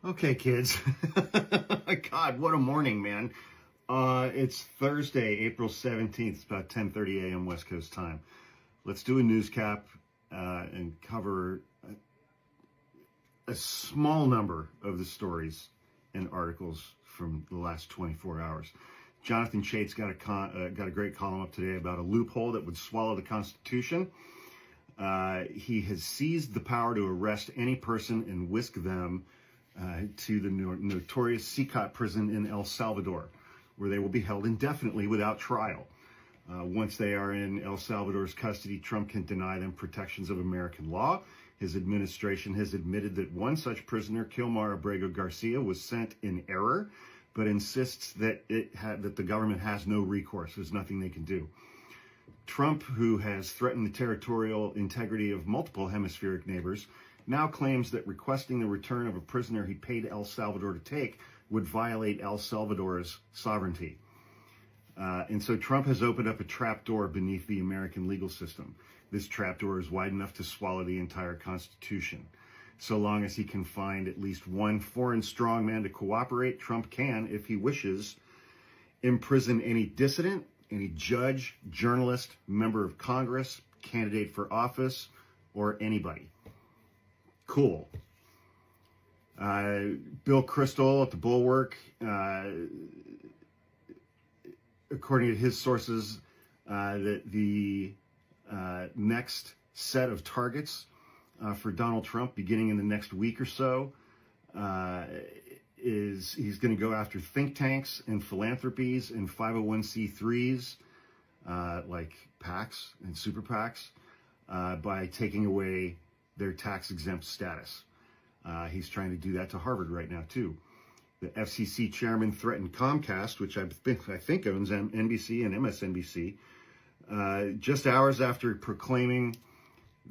Okay, kids. God, what a morning, man. It's Thursday, April 17th. It's about 10:30 a.m. West Coast time. Let's do a news cap and cover a small number of the stories and articles from the last 24 hours. Jonathan Chait's got a great column up today about a loophole that would swallow the Constitution. He has seized the power to arrest any person and whisk them to the notorious Secot prison in El Salvador, where they will be held indefinitely without trial. Once they are in El Salvador's custody, Trump can deny them protections of American law. His administration has admitted that one such prisoner, Kilmar Abrego Garcia, was sent in error, but insists that that the government has no recourse. There's nothing they can do. Trump, who has threatened the territorial integrity of multiple hemispheric neighbors, now claims that requesting the return of a prisoner he paid El Salvador to take would violate El Salvador's sovereignty. And so Trump has opened up a trapdoor beneath the American legal system. This trapdoor is wide enough to swallow the entire Constitution. So long as he can find at least one foreign strongman to cooperate, Trump can, if he wishes, imprison any dissident, any judge, journalist, member of Congress, candidate for office, or anybody. Cool. Bill Kristol at the Bulwark, according to his sources, that the next set of targets for Donald Trump, beginning in the next week or so, is he's going to go after think tanks and philanthropies and 501c3s, like PACs and super PACs, by taking away their tax-exempt status. He's trying to do that to Harvard right now, too. The FCC chairman threatened Comcast, which I think owns NBC and MSNBC, just hours after proclaiming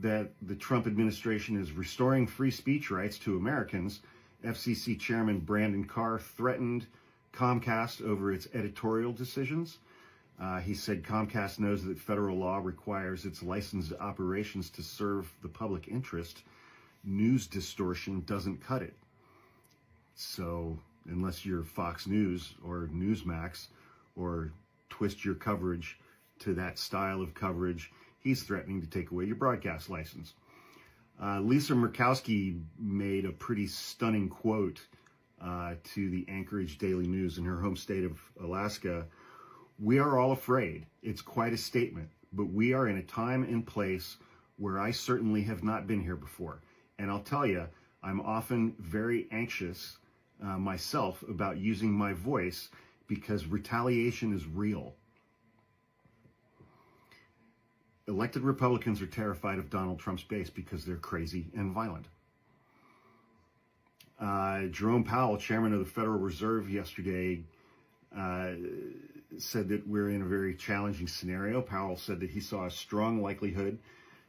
that the Trump administration is restoring free speech rights to Americans. FCC chairman Brandon Carr threatened Comcast over its editorial decisions. He said Comcast knows that federal law requires its licensed operations to serve the public interest. News distortion doesn't cut it. So unless you're Fox News or Newsmax or twist your coverage to that style of coverage, he's threatening to take away your broadcast license. Lisa Murkowski made a pretty stunning quote to the Anchorage Daily News in her home state of Alaska. "We are all afraid. It's quite a statement, but we are in a time and place where I certainly have not been here before. And I'll tell you, I'm often very anxious myself about using my voice because retaliation is real." Elected Republicans are terrified of Donald Trump's base because they're crazy and violent. Jerome Powell, chairman of the Federal Reserve, yesterday said that we're in a very challenging scenario. Powell said that he saw a strong likelihood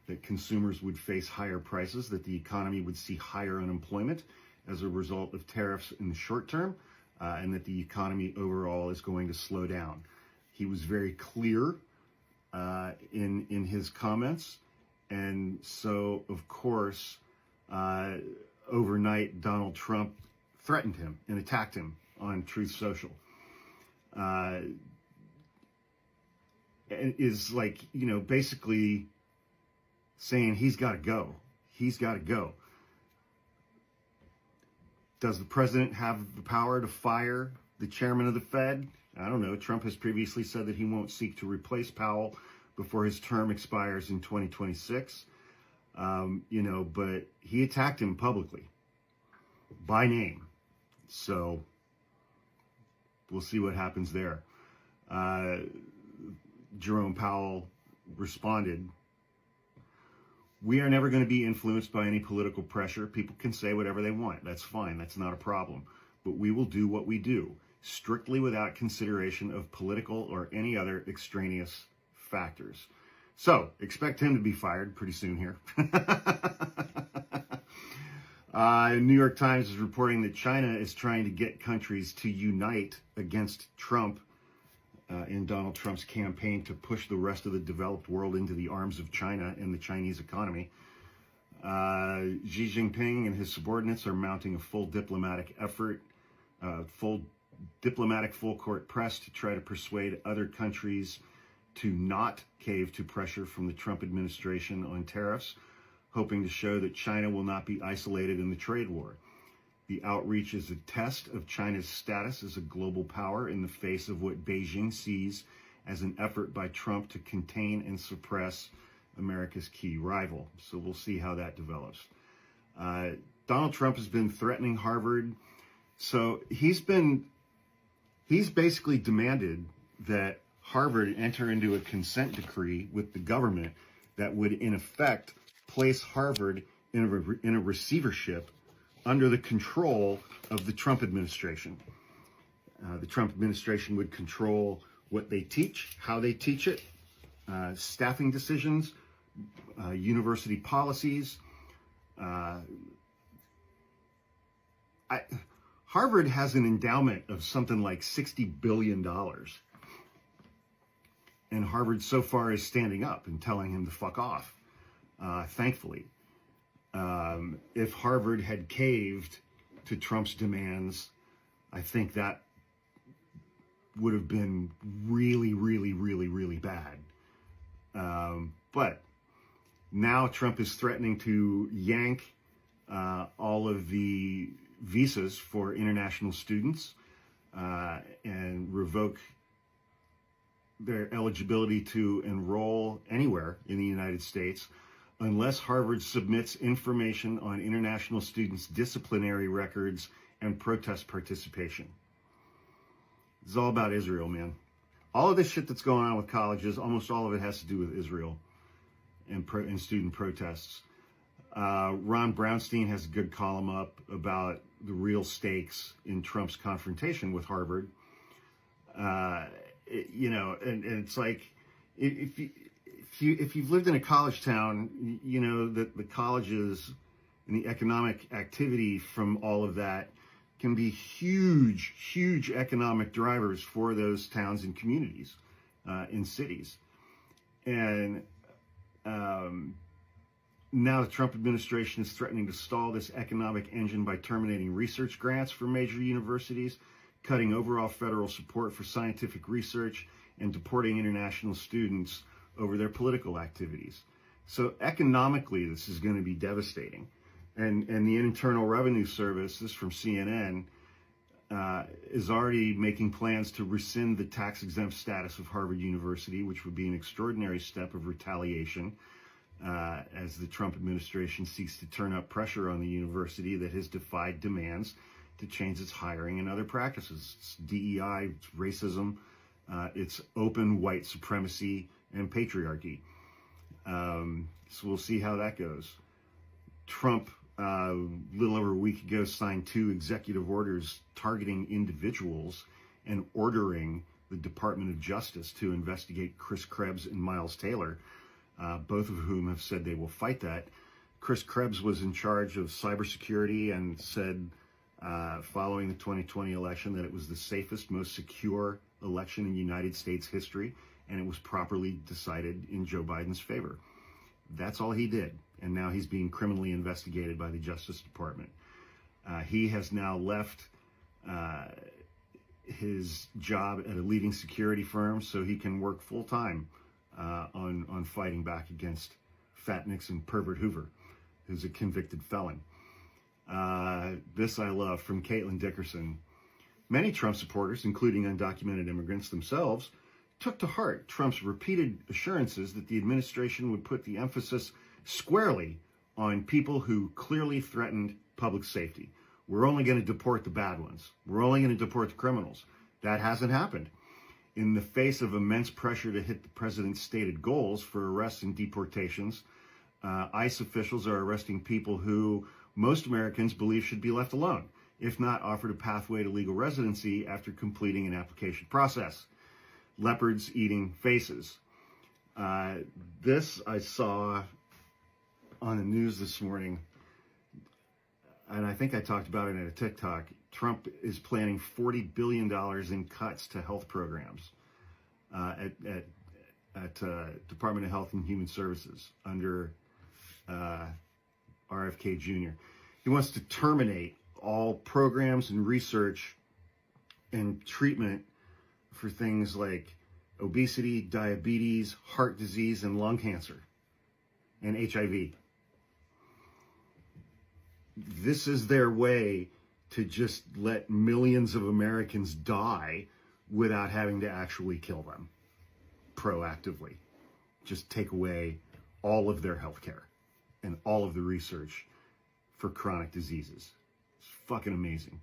that consumers would face higher prices, that the economy would see higher unemployment as a result of tariffs in the short term, and that the economy overall is going to slow down. He was very clear in his comments, and so, of course, overnight, Donald Trump threatened him and attacked him on Truth Social. Is like, basically saying he's got to go. He's got to go. Does the president have the power to fire the chairman of the Fed? I don't know. Trump has previously said that he won't seek to replace Powell before his term expires in 2026. But he attacked him publicly by name. So we'll see what happens there. Jerome Powell responded, "We are never going to be influenced by any political pressure. People can say whatever they want. That's fine. That's not a problem. But we will do what we do, strictly without consideration of political or any other extraneous factors." So expect him to be fired pretty soon here. New York Times is reporting that China is trying to get countries to unite against Trump in Donald Trump's campaign to push the rest of the developed world into the arms of China and the Chinese economy. Xi Jinping and his subordinates are mounting a full diplomatic effort, full court press to try to persuade other countries to not cave to pressure from the Trump administration on tariffs, hoping to show that China will not be isolated in the trade war. The outreach is a test of China's status as a global power in the face of what Beijing sees as an effort by Trump to contain and suppress America's key rival. So we'll see how that develops. Donald Trump has been threatening Harvard. So he's basically demanded that Harvard enter into a consent decree with the government that would, in effect, place Harvard in a receivership under the control of the Trump administration. The Trump administration would control what they teach, how they teach it, staffing decisions, university policies. Harvard has an endowment of something like $60 billion. And Harvard so far is standing up and telling him to fuck off, thankfully. If Harvard had caved to Trump's demands, I think that would have been really, really, really, really bad. But now Trump is threatening to yank all of the visas for international students and revoke their eligibility to enroll anywhere in the United States unless Harvard submits information on international students' disciplinary records and protest participation. It's all about Israel, man. All of this shit that's going on with colleges, almost all of it has to do with Israel and student protests. Ron Brownstein has a good column up about the real stakes in Trump's confrontation with Harvard. And it's like, if you've lived in a college town, you know that the colleges and the economic activity from all of that can be huge, huge economic drivers for those towns and communities in cities. And now the Trump administration is threatening to stall this economic engine by terminating research grants for major universities, cutting overall federal support for scientific research, and deporting international students over their political activities. So economically, this is going to be devastating. And the Internal Revenue Service, this from CNN, is already making plans to rescind the tax-exempt status of Harvard University, which would be an extraordinary step of retaliation as the Trump administration seeks to turn up pressure on the university that has defied demands to change its hiring and other practices. It's DEI, it's racism, it's open white supremacy and patriarchy. So we'll see how that goes. Trump, a little over a week ago, signed 2 executive orders targeting individuals and ordering the Department of Justice to investigate Chris Krebs and Miles Taylor, both of whom have said they will fight that. Chris Krebs was in charge of cybersecurity and said following the 2020 election that it was the safest, most secure election in United States history, and it was properly decided in Joe Biden's favor. That's all he did, and now he's being criminally investigated by the Justice Department. He has now left his job at a leading security firm so he can work full-time on fighting back against Fat Nixon Pervert Hoover, who's a convicted felon. This I love from Caitlin Dickerson. Many Trump supporters, including undocumented immigrants themselves, took to heart Trump's repeated assurances that the administration would put the emphasis squarely on people who clearly threatened public safety. We're only going to deport the bad ones. We're only going to deport the criminals. That hasn't happened. In the face of immense pressure to hit the president's stated goals for arrests and deportations, ICE officials are arresting people who most Americans believe should be left alone, if not offered a pathway to legal residency after completing an application process. Leopards eating faces. This I saw on the news this morning, and I think I talked about it in a TikTok. Trump is planning $40 billion in cuts to health programs at Department of Health and Human Services under RFK Jr. He wants to terminate all programs and research and treatment for things like obesity, diabetes, heart disease, and lung cancer, and HIV. This is their way to just let millions of Americans die without having to actually kill them proactively. Just take away all of their health care and all of the research for chronic diseases. It's fucking amazing.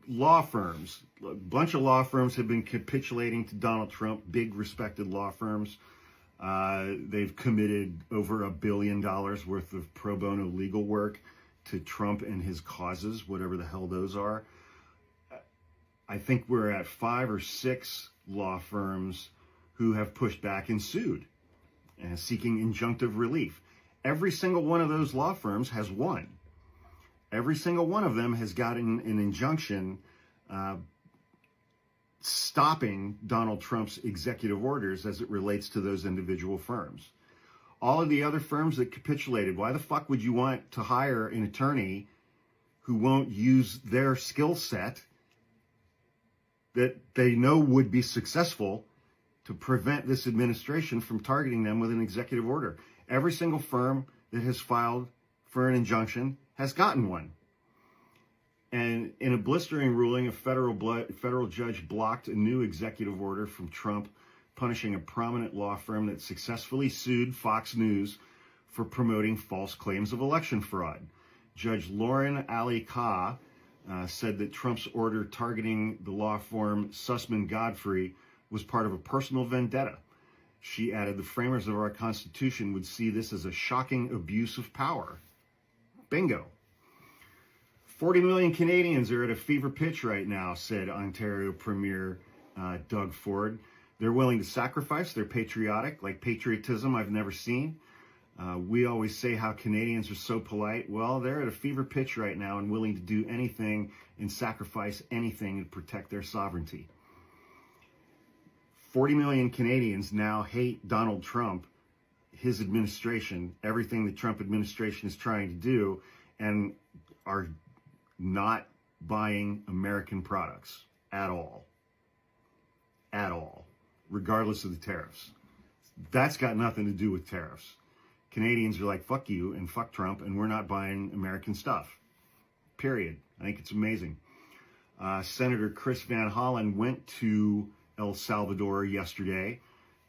Law firms, a bunch of law firms have been capitulating to Donald Trump, big respected law firms. They've committed over $1 billion worth of pro bono legal work to Trump and his causes, whatever the hell those are. I think we're at 5 or 6 law firms who have pushed back and sued and seeking injunctive relief. Every single one of those law firms has won. Every single one of them has gotten an injunction stopping Donald Trump's executive orders as it relates to those individual firms. All of the other firms that capitulated, why the fuck would you want to hire an attorney who won't use their skill set that they know would be successful to prevent this administration from targeting them with an executive order? Every single firm that has filed for an injunction has gotten one. And in a blistering ruling, a federal judge blocked a new executive order from Trump punishing a prominent law firm that successfully sued Fox News for promoting false claims of election fraud. Judge Lauren Ali Kah said that Trump's order targeting the law firm Sussman Godfrey was part of a personal vendetta. She added, the framers of our Constitution would see this as a shocking abuse of power. Bingo. 40 million Canadians are at a fever pitch right now, said Ontario Premier Doug Ford. They're willing to sacrifice. They're patriotic, like patriotism I've never seen. We always say how Canadians are so polite. Well, they're at a fever pitch right now and willing to do anything and sacrifice anything to protect their sovereignty. 40 million Canadians now hate Donald Trump, his administration, everything the Trump administration is trying to do, and are not buying American products at all. At all. Regardless of the tariffs. That's got nothing to do with tariffs. Canadians are like, fuck you and fuck Trump, and we're not buying American stuff. Period. I think it's amazing. Senator Chris Van Hollen went to El Salvador yesterday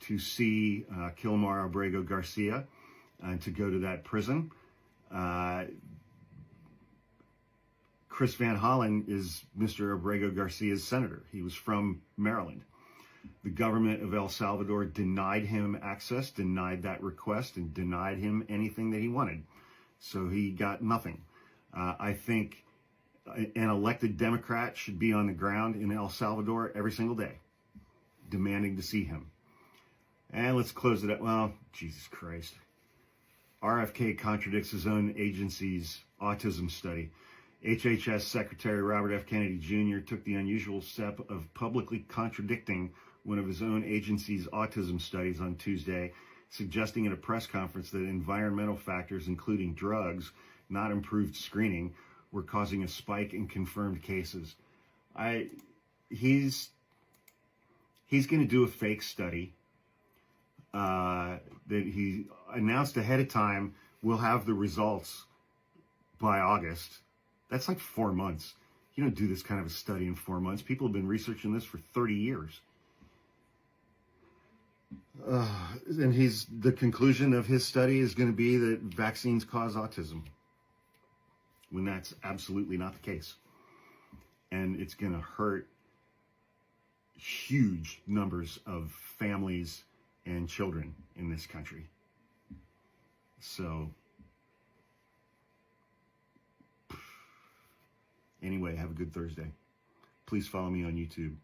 to see Kilmar Abrego Garcia and to go to that prison. Chris Van Hollen is Mr. Abrego Garcia's senator. He was from Maryland. The government of El Salvador denied him access, denied that request, and denied him anything that he wanted. So he got nothing. I think an elected Democrat should be on the ground in El Salvador every single day, demanding to see him. And let's close it up. Well, Jesus Christ. RFK contradicts his own agency's autism study. HHS Secretary Robert F. Kennedy Jr. took the unusual step of publicly contradicting one of his own agency's autism studies on Tuesday, suggesting at a press conference that environmental factors, including drugs, not improved screening, were causing a spike in confirmed cases. He's going to do a fake study that he announced ahead of time. We'll have the results by August. That's like 4 months. You don't do this kind of a study in 4 months. People have been researching this for 30 years. And the conclusion of his study is going to be that vaccines cause autism, when that's absolutely not the case. And it's going to hurt huge numbers of families and children in this country. So, anyway, have a good Thursday. Please follow me on YouTube.